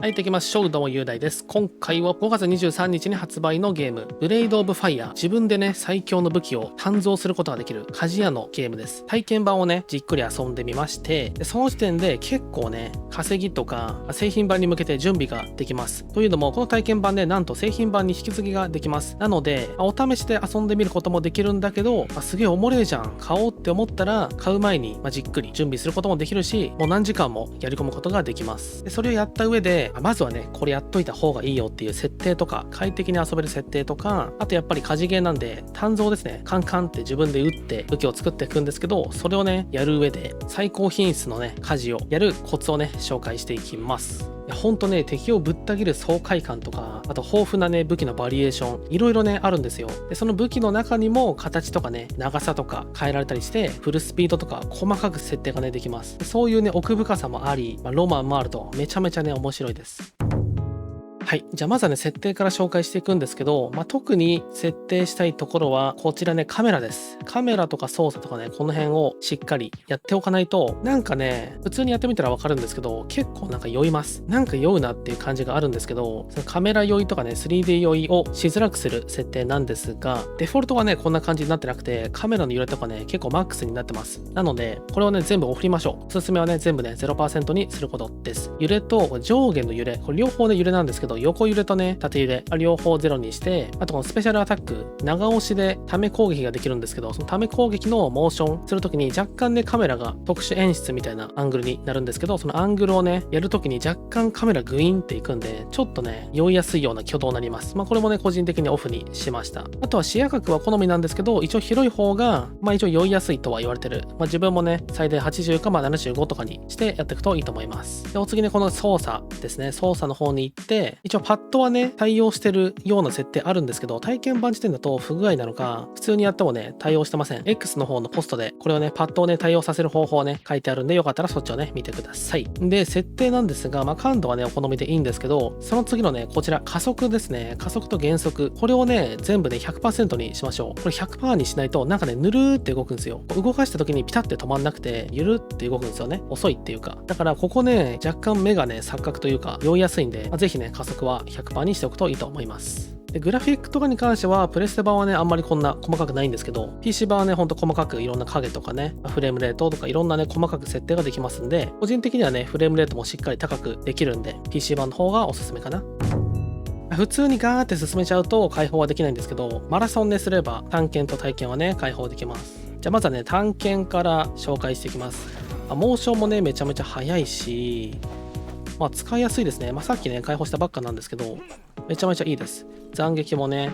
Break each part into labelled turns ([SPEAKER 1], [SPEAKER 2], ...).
[SPEAKER 1] はい、できましょう。どうも、雄大です。今回は5月23日に発売のゲーム、ブレイド・オブ・ファイヤー。自分でね、最強の武器を鍛造することができる鍛冶屋のゲームです。体験版をね、じっくり遊んでみまして、その時点で結構ね、稼ぎとか製品版に向けて準備ができます。というのも、この体験版でなんと製品版に引き継ぎができます。なので、お試しで遊んでみることもできるんだけど、すげえおもれえじゃん、買おうって思ったら、買う前にじっくり準備することもできるし、もう何時間もやり込むことができます。でそれをやった上で、まずはね、これやっといた方がいいよっていう設定とか、快適に遊べる設定とか、あとやっぱり鍛冶ゲーなんで鍛造ですね、カンカンって自分で打って武器を作っていくんですけど、それをねやる上で最高品質のね鍛冶をやるコツをね紹介していきます。ほんとね、敵をぶった切る爽快感とか、あと豊富なね武器のバリエーション、いろいろねあるんですよ。でその武器の中にも形とかね長さとか変えられたりして、フルスピードとか細かく設定がねできます。そういうね奥深さもあり、ロマンもあるとめちゃめちゃね面白いです。はい。じゃあまずはね、設定から紹介していくんですけど、特に設定したいところは、こちらね、カメラです。カメラとか操作とかね、この辺をしっかりやっておかないと、なんかね、普通にやってみたらわかるんですけど、結構なんか酔います。なんか酔うなっていう感じがあるんですけど、そのカメラ酔いとかね、3D 酔いをしづらくする設定なんですが、デフォルトはね、こんな感じになってなくて、カメラの揺れとかね、結構マックスになってます。なので、これをね、全部オフりましょう。おすすめはね、全部ね、0% にすることです。揺れと上下の揺れ、これ両方ね、揺れなんですけど、横揺れとね、縦揺れ、両方ゼロにして、あとこのスペシャルアタック、長押しでため攻撃ができるんですけど、そのため攻撃のモーションするときに若干ね、カメラが特殊演出みたいなアングルになるんですけど、そのアングルをね、やるときに若干カメラグイーンっていくんで、ちょっとね、酔いやすいような挙動になります。これもね、個人的にオフにしました。あとは視野角は好みなんですけど、一応広い方が、一応酔いやすいとは言われてる。自分もね、最大80か75とかにしてやっていくといいと思います。で、お次ね、この操作ですね、操作の方に行って、一応パッドはね、対応してるような設定あるんですけど、体験版時点だと不具合なのか、普通にやってもね、対応してません。X の方のポストで、これをね、パッドをね、対応させる方法をね、書いてあるんで、よかったらそっちをね、見てください。で、設定なんですが、感度はね、お好みでいいんですけど、その次のね、こちら、加速ですね。加速と減速。これをね、全部ね、100% にしましょう。これ 100% にしないと、なんかね、ぬるーって動くんですよ。動かした時にピタって止まんなくて、ゆるって動くんですよね。遅いっていうか。だから、ここね、若干目がね、錯覚というか、酔いやすいんで、ぜひね、加速は 100% にしておくといいと思います。でグラフィックとかに関してはプレステ版はねあんまりこんな細かくないんですけど、 PC 版はねほんと細かくいろんな影とかねフレームレートとかいろんなね細かく設定ができますんで、個人的にはねフレームレートもしっかり高くできるんで PC 版の方がおすすめかな。普通にガーって進めちゃうと開放はできないんですけど、マラソンですれば探検と体験はね開放できます。じゃあまずはね探検から紹介していきます。モーションもねめちゃめちゃ速いし、使いやすいですね。さっきね開放したばっかなんですけど、めちゃめちゃいいです。斬撃もね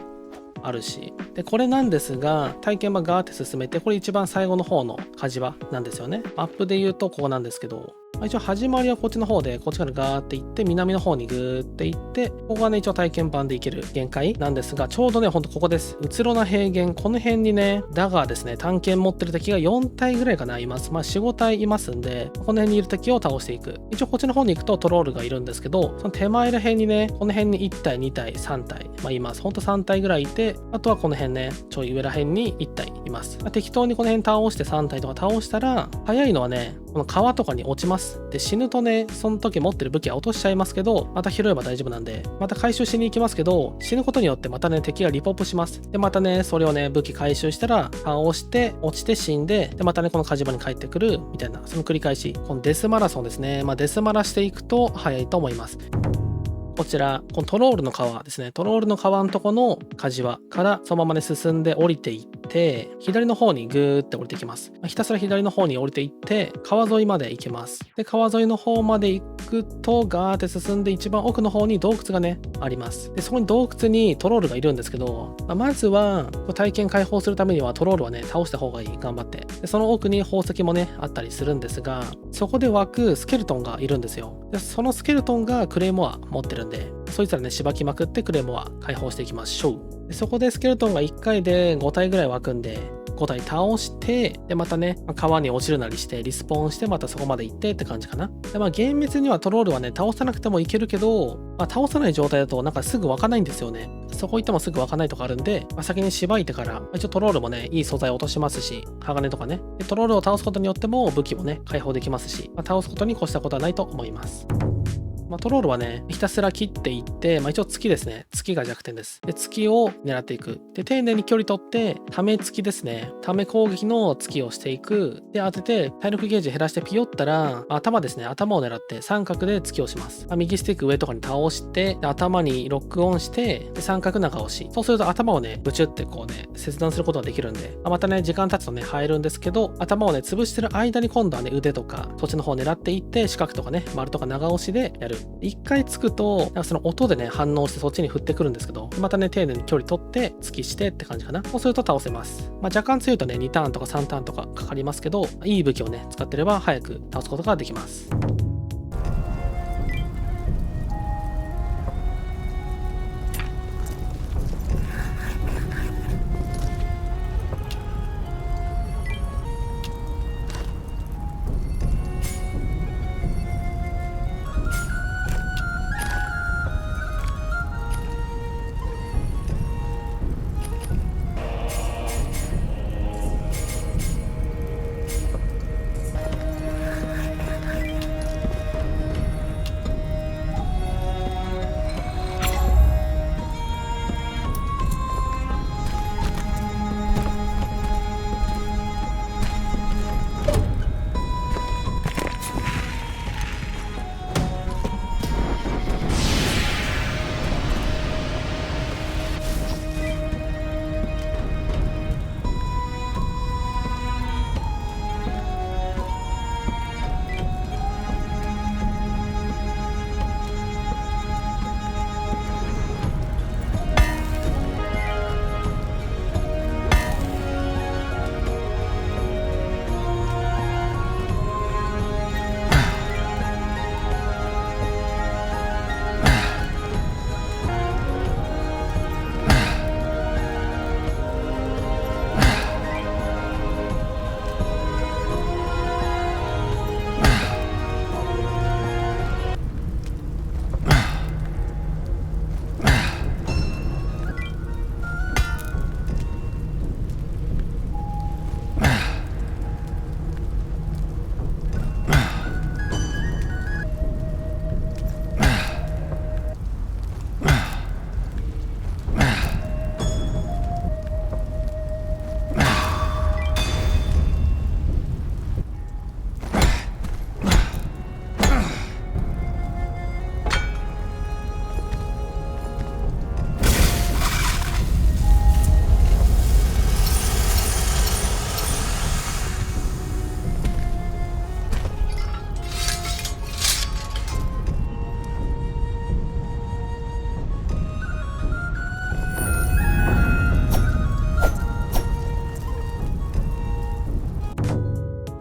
[SPEAKER 1] あるし、でこれなんですが、体験版ガーって進めて、これ一番最後の方の鍛冶場なんですよね。マップで言うとここなんですけど、一応始まりはこっちの方で、こっちからガーって行って南の方にグーって行って、ここがね一応体験版で行ける限界なんですが、ちょうどねほんとここです。うつろな平原、この辺にねダガーですね、探検持ってる敵が4体ぐらいかないます。4、5体いますんで、この辺にいる敵を倒していく。一応こっちの方に行くとトロールがいるんですけど、その手前ら辺にね、この辺に1体2体3体います。ほんと3体ぐらいいて、あとはこの辺ねちょい上ら辺に1体います。適当にこの辺倒して3体とか倒したら、早いのはねこの川とかに落ちます。で死ぬとねその時持ってる武器は落としちゃいますけど、また拾えば大丈夫なんで、また回収しに行きますけど、死ぬことによってまたね敵がリポップします。でまたねそれをね武器回収したら倒して落ちて死んで、でまたねこの火事場に帰ってくるみたいな、その繰り返し。このデスマラソンですね。デスマラしていくと早いと思います。こちら、このトロールの川ですね。トロールの川のとこの鍛冶場からそのままね進んで降りていって、左の方にグーって降りてきます。ひたすら左の方に降りていって、川沿いまで行けます。で、川沿いの方まで行くと、ガーって進んで一番奥の方に洞窟がね、あります。で、そこに洞窟にトロールがいるんですけど、まずは体験解放するためにはトロールはね、倒した方がいい。頑張って。で、その奥に宝石もね、あったりするんですが、そこで湧くスケルトンがいるんですよ。で、そのスケルトンがクレイモア持ってるんで、そいつらねしばきまくってクレイモア解放していきましょう。でそこでスケルトンが1回で5体ぐらい湧くんで、5体倒して、でまたね川に落ちるなりしてリスポーンして、またそこまで行ってって感じかな。で厳密にはトロールはね倒さなくてもいけるけど、倒さない状態だとなんかすぐ湧かないんですよね。そこ行ってもすぐ湧かないとかあるんで、先にしばいてから、一応トロールもねいい素材落としますし、鋼とかね。でトロールを倒すことによっても武器もね解放できますし、倒すことに越したことはないと思います。トロールはね、ひたすら切っていって、一応月ですね。月が弱点です。で、月を狙っていく。で、丁寧に距離取って、ため月ですね。ため攻撃の月をしていく。で、当てて、体力ゲージ減らしてピヨったら、頭ですね。頭を狙って三角で月をします。右スティック上とかに倒して、で頭にロックオンして、で三角長押し。そうすると頭をね、ブチュってこうね、切断することができるんで、またね、時間経つとね、入るんですけど、頭をね、潰してる間に今度はね、腕とか、そっちの方を狙っていって、四角とかね、丸とか長押しでやる。一回つくと、なんかその音でね、反応してそっちに振ってくるんですけど、またね、丁寧に距離取って、突きしてって感じかな。そうすると倒せます。若干強いとね、2ターンとか3ターンとかかかりますけど、いい武器をね、使ってれば早く倒すことができます。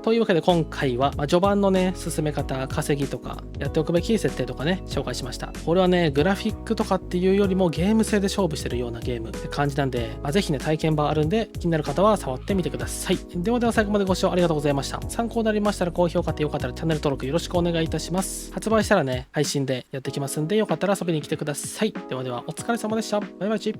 [SPEAKER 1] というわけで今回は、序盤のね、進め方、稼ぎとか、やっておくべき設定とかね、紹介しました。これはね、グラフィックとかっていうよりもゲーム性で勝負してるようなゲームって感じなんで、ぜひね、体験版あるんで、気になる方は触ってみてください。では最後までご視聴ありがとうございました。参考になりましたら高評価ってよかったらチャンネル登録よろしくお願いいたします。発売したらね、配信でやってきますんで、よかったら遊びに来てください。ではお疲れ様でした。バイバイチ。